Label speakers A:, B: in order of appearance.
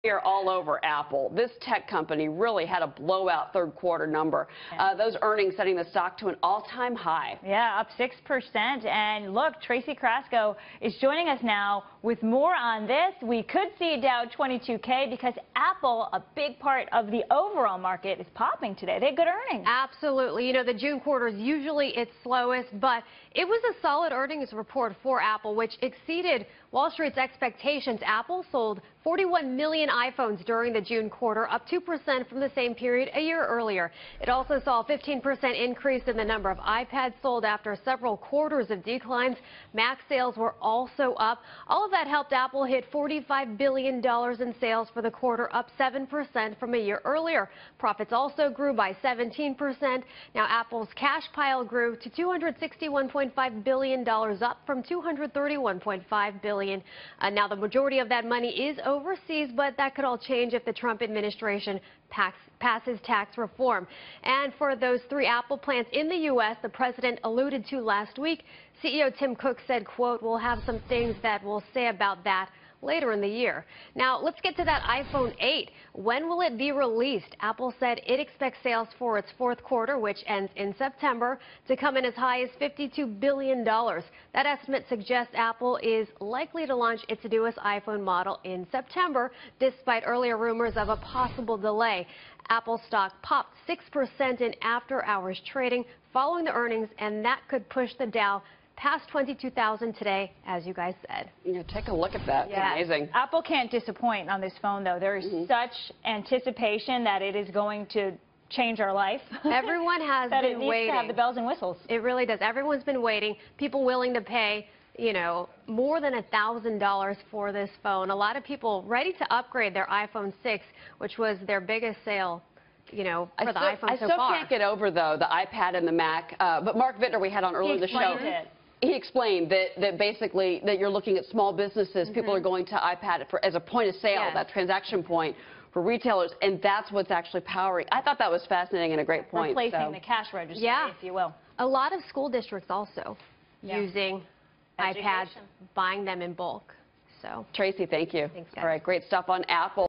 A: We are all over Apple. This tech company really had a blowout third quarter number. Those earnings setting the stock to an all-time high.
B: Yeah, up 6%. And look, Tracee Carrasco is joining us now with more on this. We could see Dow 22K because Apple, a big part of the overall market, is popping today. They had good earnings.
C: Absolutely. You know, the June quarter is usually its slowest, but it was a solid earnings report for Apple, which exceeded Wall Street's expectations. Apple sold 41 million iPhones during the June quarter, up 2% from the same period a year earlier. It also saw a 15% increase in the number of iPads sold after several quarters of declines. Mac sales were also up. All of that helped Apple hit $45 billion in sales for the quarter, up 7% from a year earlier. Profits also grew by 17%. Now, Apple's cash pile grew to $261.5 billion, up from $231.5 billion. Now, the majority of that money is overseas, but that could all change if the Trump administration passes tax reform. And for those 3 Apple plants in the U.S. the president alluded to last week, CEO Tim Cook said, quote, "We'll have some things that we'll say about that later in the year." Now, let's get to that iPhone 8. When will it be released? Apple said it expects sales for its fourth quarter, which ends in September, to come in as high as $52 billion. That estimate suggests Apple is likely to launch its newest iPhone model in September, despite earlier rumors of a possible delay. Apple stock popped 6% in after-hours trading following the earnings, and that could push the Dow past 22,000 today, as you guys said.
A: You know, take a look at that.
B: Yeah.
A: Amazing.
B: Apple can't disappoint on this phone, though. There is such anticipation that it is going to change our life.
C: Everyone has
B: that
C: been
B: it needs
C: waiting.
B: to have the bells and whistles.
C: It really does. Everyone's been waiting. People willing to pay, you know, more than $1,000 for this phone. A lot of people ready to upgrade their iPhone 6, which was their biggest sale, you know, for the iPhone so far.
A: I still can't get over, though, the iPad and the Mac. But Mark Vittner, we had on earlier in the show. He explained that basically that you're looking at small businesses. People are going to iPad as a point of sale, that transaction point for retailers, and that's what's actually powering. I thought that was fascinating and a great point.
B: Replacing the cash register, if you will.
C: A lot of school districts also using iPads, buying them in bulk. So,
A: Tracee, thank you.
C: Thanks, guys.
A: All right, great stuff on Apple.